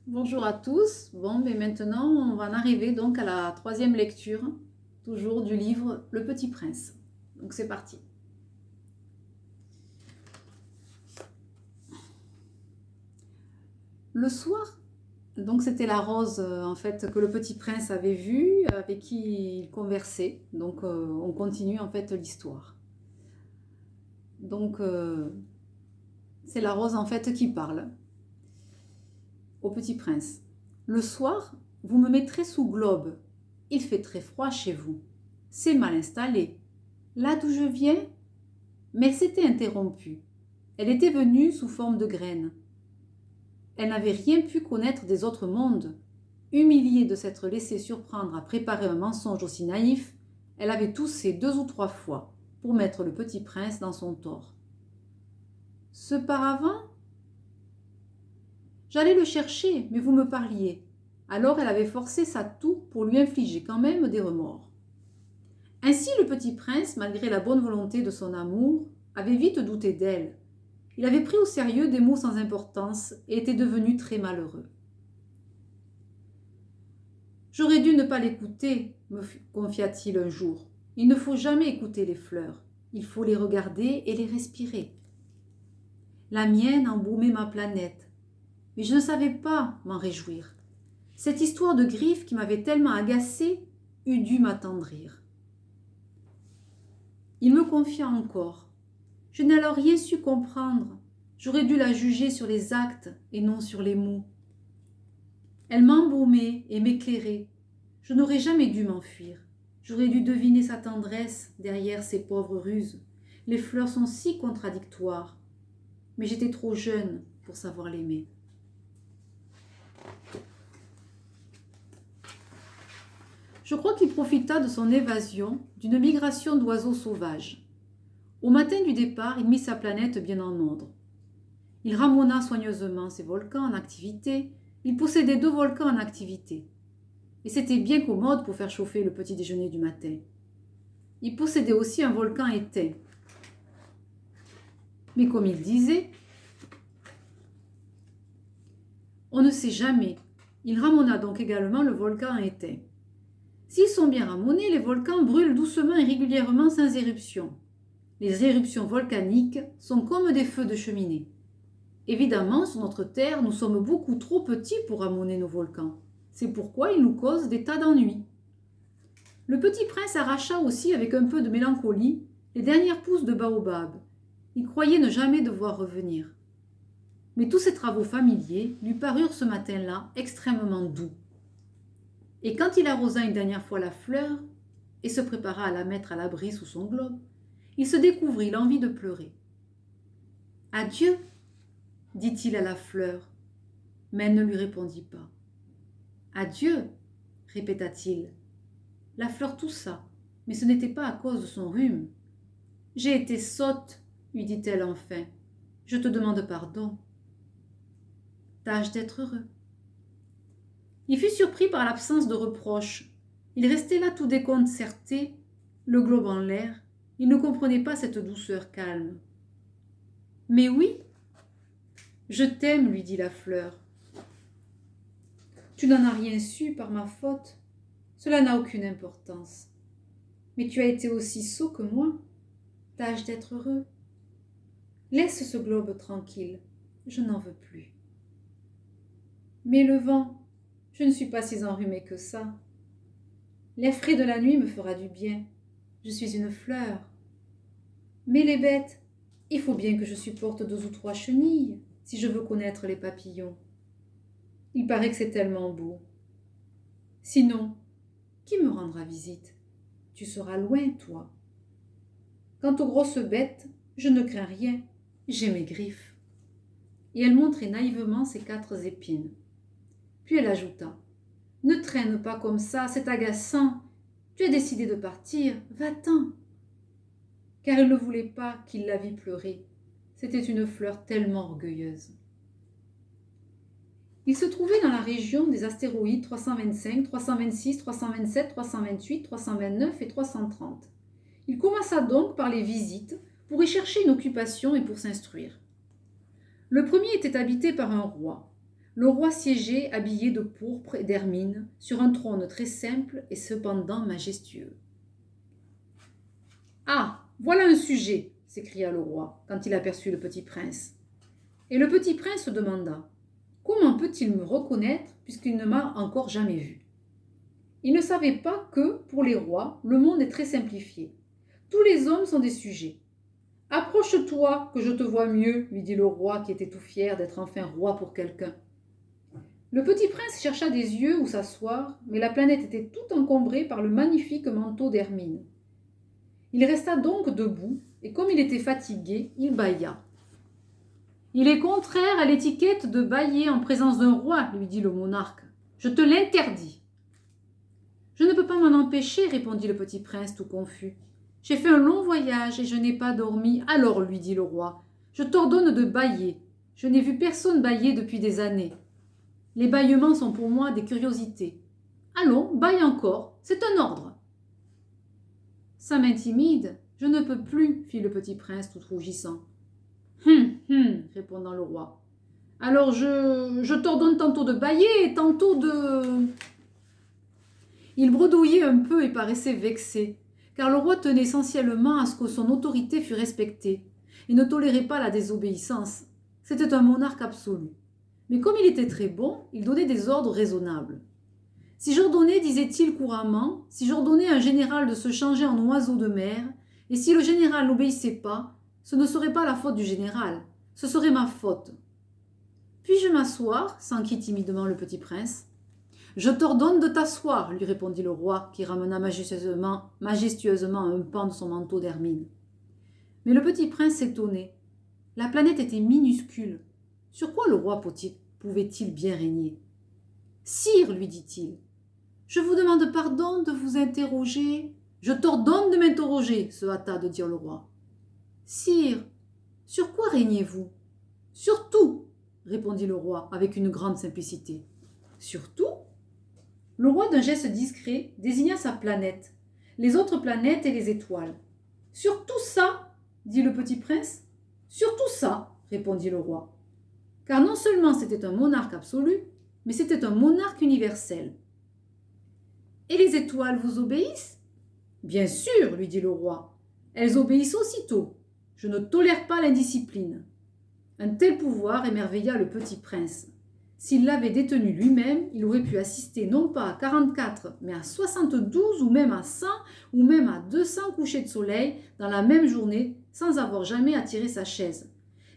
Bonjour à tous. Bon, mais maintenant, on va en arriver donc à la troisième lecture, toujours du livre Le Petit Prince. Donc c'est parti. Le soir, donc c'était la rose en fait que le Petit Prince avait vue, avec qui il conversait. Donc on continue en fait l'histoire. Donc c'est la rose en fait qui parle au Petit Prince. Le soir, vous me mettrez sous globe. Il fait très froid chez vous. C'est mal installé. Là d'où je viens, mais elle s'était interrompue. Elle était venue sous forme de graine. Elle n'avait rien pu connaître des autres mondes. Humiliée de s'être laissée surprendre à préparer un mensonge aussi naïf, elle avait toussé 2 ou 3 fois pour mettre le petit prince dans son tort. Ce paravent, j'allais le chercher, mais vous me parliez. Alors elle avait forcé sa toux pour lui infliger quand même des remords. Ainsi le petit prince, malgré la bonne volonté de son amour, avait vite douté d'elle. Il avait pris au sérieux des mots sans importance et était devenu très malheureux. J'aurais dû ne pas l'écouter, me confia-t-il un jour. Il ne faut jamais écouter les fleurs. Il faut les regarder et les respirer. La mienne embaumait ma planète, mais je ne savais pas m'en réjouir. Cette histoire de griffes qui m'avait tellement agacée eût dû m'attendrir. Il me confia encore. Je n'ai alors rien su comprendre. J'aurais dû la juger sur les actes et non sur les mots. Elle m'embaumait et m'éclairait. Je n'aurais jamais dû m'enfuir. J'aurais dû deviner sa tendresse derrière ses pauvres ruses. Les fleurs sont si contradictoires. Mais j'étais trop jeune pour savoir l'aimer. Je crois qu'il profita de son évasion d'une migration d'oiseaux sauvages. Au matin du départ, il mit sa planète bien en ordre. Il ramona soigneusement ses volcans en activité. Il possédait 2 volcans en activité. Et c'était bien commode pour faire chauffer le petit déjeuner du matin. Il possédait aussi un volcan éteint. Mais comme il disait, on ne sait jamais. Il ramona donc également le volcan éteint. S'ils sont bien ramonés, les volcans brûlent doucement et régulièrement sans éruption. Les éruptions volcaniques sont comme des feux de cheminée. Évidemment, sur notre Terre, nous sommes beaucoup trop petits pour ramoner nos volcans. C'est pourquoi ils nous causent des tas d'ennuis. Le petit prince arracha aussi, avec un peu de mélancolie, les dernières pousses de baobab. Il croyait ne jamais devoir revenir. Mais tous ces travaux familiers lui parurent ce matin-là extrêmement doux. Et quand il arrosa une dernière fois la fleur et se prépara à la mettre à l'abri sous son globe, il se découvrit l'envie de pleurer. « Adieu !» dit-il à la fleur, mais elle ne lui répondit pas. « Adieu !» répéta-t-il. La fleur toussa, mais ce n'était pas à cause de son rhume. « J'ai été sotte, lui dit-elle enfin. Je te demande pardon. Tâche d'être heureux. » Il fut surpris par l'absence de reproche. Il restait là tout déconcerté, le globe en l'air. Il ne comprenait pas cette douceur calme. « Mais oui, je t'aime, lui dit la fleur. Tu n'en as rien su par ma faute. Cela n'a aucune importance. Mais tu as été aussi sot que moi. Tâche d'être heureux. Laisse ce globe tranquille. Je n'en veux plus. Mais le vent, je ne suis pas si enrhumée que ça. L'air frais de la nuit me fera du bien. Je suis une fleur. Mais les bêtes, il faut bien que je supporte 2 ou 3 chenilles si je veux connaître les papillons. Il paraît que c'est tellement beau. Sinon, qui me rendra visite? Tu seras loin, toi. Quant aux grosses bêtes, je ne crains rien. J'ai mes griffes. Et elle montrait naïvement ses 4 épines. Puis elle ajouta, « Ne traîne pas comme ça, c'est agaçant. Tu as décidé de partir, va-t'en. » Car elle ne voulait pas qu'il la vît pleurer. C'était une fleur tellement orgueilleuse. Il se trouvait dans la région des astéroïdes 325, 326, 327, 328, 329 et 330. Il commença donc par les visites pour y chercher une occupation et pour s'instruire. Le premier était habité par un roi. Le roi siégeait, habillé de pourpre et d'hermine, sur un trône très simple et cependant majestueux. « Ah, voilà un sujet !» s'écria le roi, quand il aperçut le petit prince. Et le petit prince demanda « Comment peut-il me reconnaître puisqu'il ne m'a encore jamais vu ?» Il ne savait pas que, pour les rois, le monde est très simplifié. Tous les hommes sont des sujets. « Approche-toi, que je te vois mieux, lui dit le roi qui était tout fier d'être enfin roi pour quelqu'un. Le petit prince chercha des yeux où s'asseoir, mais la planète était tout encombrée par le magnifique manteau d'hermine. Il resta donc debout, et comme il était fatigué, il bâilla. « Il est contraire à l'étiquette de bâiller en présence d'un roi, lui dit le monarque. Je te l'interdis. » Je ne peux pas m'en empêcher, répondit le petit prince tout confus. J'ai fait un long voyage et je n'ai pas dormi. Alors, lui dit le roi, je t'ordonne de bâiller. Je n'ai vu personne bâiller depuis des années. Les bâillements sont pour moi des curiosités. Allons, bâille encore, c'est un ordre. Ça m'intimide, je ne peux plus, fit le petit prince tout rougissant. Répondant le roi. Alors je t'ordonne tantôt de bâiller et tantôt de... Il bredouillait un peu et paraissait vexé, car le roi tenait essentiellement à ce que son autorité fût respectée, et ne tolérait pas la désobéissance. C'était un monarque absolu. Mais comme il était très bon, il donnait des ordres raisonnables. Si j'ordonnais, disait-il couramment, si j'ordonnais à un général de se changer en oiseau de mer, et si le général n'obéissait pas, ce ne serait pas la faute du général, ce serait ma faute. Puis-je m'asseoir s'enquit timidement le petit prince. Je t'ordonne de t'asseoir, lui répondit le roi, qui ramena majestueusement un pan de son manteau d'hermine. Mais le petit prince s'étonnait. La planète était minuscule. Sur quoi le roi pouvait-il bien régner? Sire, lui dit-il, je vous demande pardon de vous interroger. Je t'ordonne de m'interroger, se hâta de dire le roi. Sire, sur quoi régnez-vous? Sur tout, répondit le roi avec une grande simplicité. Sur tout? Le roi, d'un geste discret, désigna sa planète, les autres planètes et les étoiles. Sur tout ça, dit le petit prince. Sur tout ça, répondit le roi. Car non seulement c'était un monarque absolu, mais c'était un monarque universel. Et les étoiles vous obéissent? Bien sûr, lui dit le roi. Elles obéissent aussitôt. Je ne tolère pas l'indiscipline. Un tel pouvoir émerveilla le petit prince. S'il l'avait détenu lui-même, il aurait pu assister non pas à 44, mais à 72 ou même à 100 ou même à 200 couchers de soleil dans la même journée sans avoir jamais à tirer sa chaise.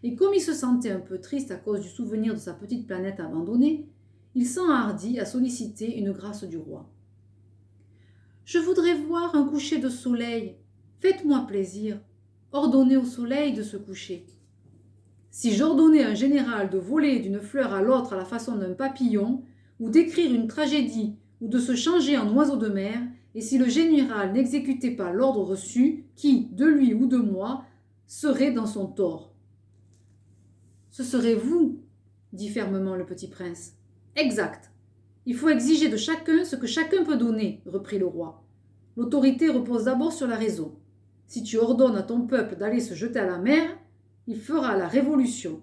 Et comme il se sentait un peu triste à cause du souvenir de sa petite planète abandonnée, il s'enhardit à solliciter une grâce du roi. « Je voudrais voir un coucher de soleil. Faites-moi plaisir. Ordonnez au soleil de se coucher. » Si j'ordonnais à un général de voler d'une fleur à l'autre à la façon d'un papillon, ou d'écrire une tragédie, ou de se changer en oiseau de mer, et si le général n'exécutait pas l'ordre reçu, qui, de lui ou de moi, serait dans son tort? Ce serait vous, dit fermement le petit prince. Exact. Il faut exiger de chacun ce que chacun peut donner, reprit le roi. L'autorité repose d'abord sur la raison. Si tu ordonnes à ton peuple d'aller se jeter à la mer, il fera la révolution.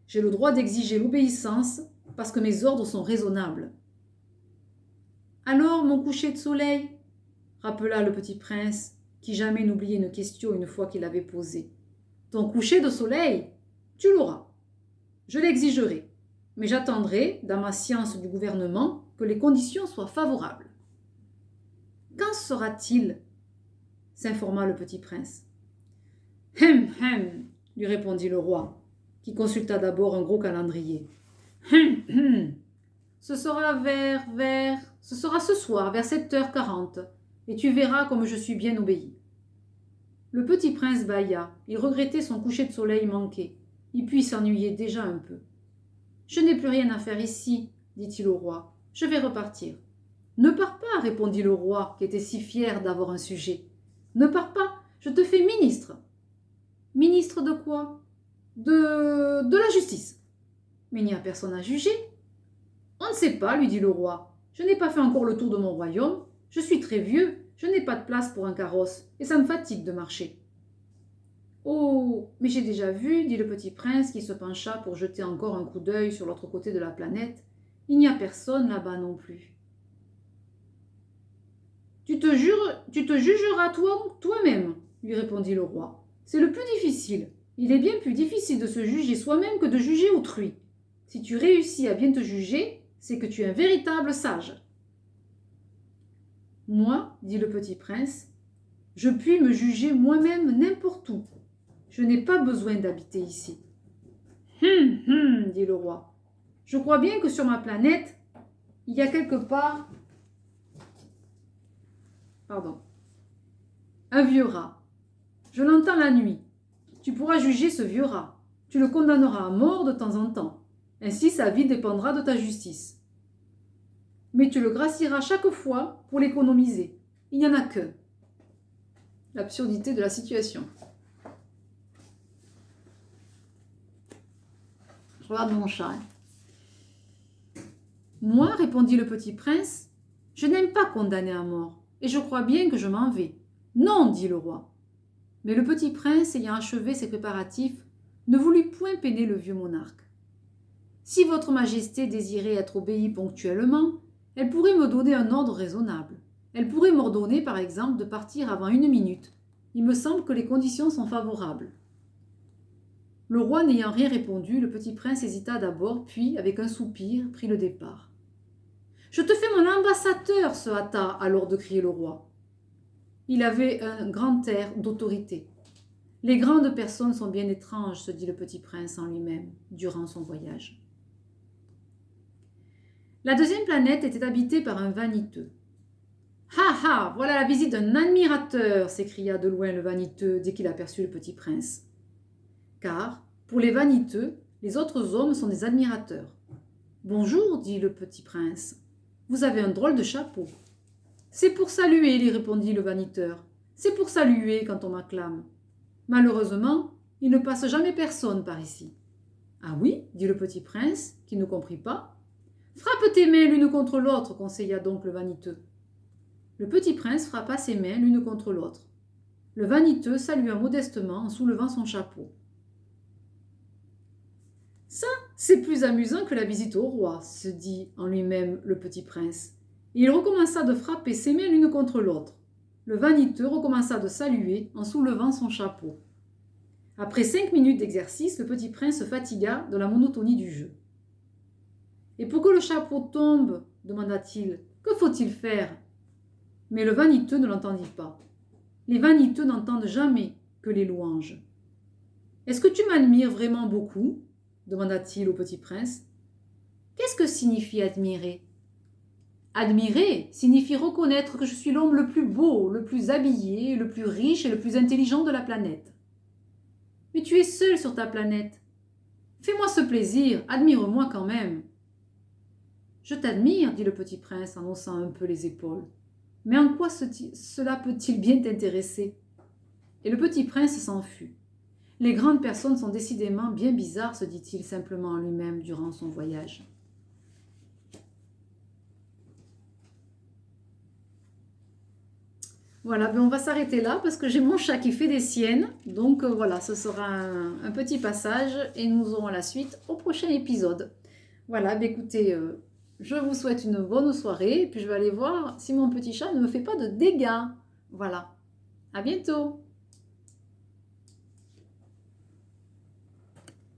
J'ai le droit d'exiger l'obéissance parce que mes ordres sont raisonnables. Alors, mon coucher de soleil, rappela le petit prince, qui jamais n'oubliait une question une fois qu'il l'avait posée. Ton coucher de soleil, tu l'auras. Je l'exigerai, mais j'attendrai, dans ma science du gouvernement, que les conditions soient favorables. Quand sera-t-il? S'informa le petit prince. Lui répondit le roi, qui consulta d'abord un gros calendrier. Ce sera ce sera ce soir, vers 7h40, et tu verras comme je suis bien obéi. Le petit prince bâilla. Il regrettait son coucher de soleil manqué. Il puis s'ennuyait déjà un peu. Je n'ai plus rien à faire ici, dit-il au roi. Je vais repartir. Ne pars pas, répondit le roi, qui était si fier d'avoir un sujet. Ne pars pas, je te fais ministre. Ministre de quoi? De la justice. Mais il n'y a personne à juger. On ne sait pas, lui dit le roi. Je n'ai pas fait encore le tour de mon royaume. Je suis très vieux, je n'ai pas de place pour un carrosse, et ça me fatigue de marcher. Oh, mais j'ai déjà vu, dit le petit prince qui se pencha pour jeter encore un coup d'œil sur l'autre côté de la planète. Il n'y a personne là-bas non plus. Tu te jugeras toi-même, lui répondit le roi. C'est le plus difficile. Il est bien plus difficile de se juger soi-même que de juger autrui. Si tu réussis à bien te juger, c'est que tu es un véritable sage. Moi, dit le petit prince, je puis me juger moi-même n'importe où. Je n'ai pas besoin d'habiter ici. Dit le roi. Je crois bien que sur ma planète, il y a quelque part, un vieux rat. Je l'entends la nuit. Tu pourras juger ce vieux rat. Tu le condamneras à mort de temps en temps. Ainsi sa vie dépendra de ta justice. Mais tu le gracieras chaque fois pour l'économiser. Il n'y en a qu'un. L'absurdité de la situation. Je regarde mon chat. Moi, répondit le petit prince, je n'aime pas condamner à mort, et je crois bien que je m'en vais. Non, dit le roi. Mais le petit prince, ayant achevé ses préparatifs, ne voulut point peiner le vieux monarque. Si votre majesté désirait être obéie ponctuellement, elle pourrait me donner un ordre raisonnable. Elle pourrait m'ordonner, par exemple, de partir avant 1 minute. Il me semble que les conditions sont favorables. Le roi n'ayant rien répondu, le petit prince hésita d'abord, puis, avec un soupir, prit le départ. « Je te fais mon ambassadeur, se hâta alors de crier le roi. Il avait un grand air d'autorité. Les grandes personnes sont bien étranges, se dit le petit prince en lui-même, durant son voyage. La deuxième planète était habitée par un vaniteux. « Ha ha, voilà la visite d'un admirateur !» s'écria de loin le vaniteux dès qu'il aperçut le petit prince. Car, pour les vaniteux, les autres hommes sont des admirateurs. « Bonjour, dit le petit prince. Vous avez un drôle de chapeau. »« C'est pour saluer, lui répondit le vaniteur. C'est pour saluer quand on m'acclame. Malheureusement, il ne passe jamais personne par ici. »« Ah oui, dit le petit prince, qui ne comprit pas. Frappe tes mains l'une contre l'autre, conseilla donc le vaniteux. Le petit prince frappa ses mains l'une contre l'autre. Le vaniteux salua modestement en soulevant son chapeau. « Ça, c'est plus amusant que la visite au roi, se dit en lui-même le petit prince. Et il recommença de frapper ses mains l'une contre l'autre. Le vaniteux recommença de saluer en soulevant son chapeau. Après 5 minutes d'exercice, le petit prince se fatigua de la monotonie du jeu. « Et pour que le chapeau tombe, demanda-t-il, que faut-il faire ?» Mais le vaniteux ne l'entendit pas. Les vaniteux n'entendent jamais que les louanges. « Est-ce que tu m'admires vraiment beaucoup ?» demanda-t-il au petit prince. « Qu'est-ce que signifie admirer ?»« Admirer signifie reconnaître que je suis l'homme le plus beau, le plus habillé, le plus riche et le plus intelligent de la planète. »« Mais tu es seul sur ta planète. Fais-moi ce plaisir, admire-moi quand même. »« Je t'admire, dit le petit prince en haussant un peu les épaules. Mais en quoi cela peut-il bien t'intéresser ?» Et le petit prince s'en fut. Les grandes personnes sont décidément bien bizarres, se dit-il simplement en lui-même durant son voyage. Voilà, on va s'arrêter là parce que j'ai mon chat qui fait des siennes. Donc voilà, ce sera un petit passage et nous aurons la suite au prochain épisode. Voilà, écoutez, je vous souhaite une bonne soirée et puis je vais aller voir si mon petit chat ne me fait pas de dégâts. Voilà, à bientôt!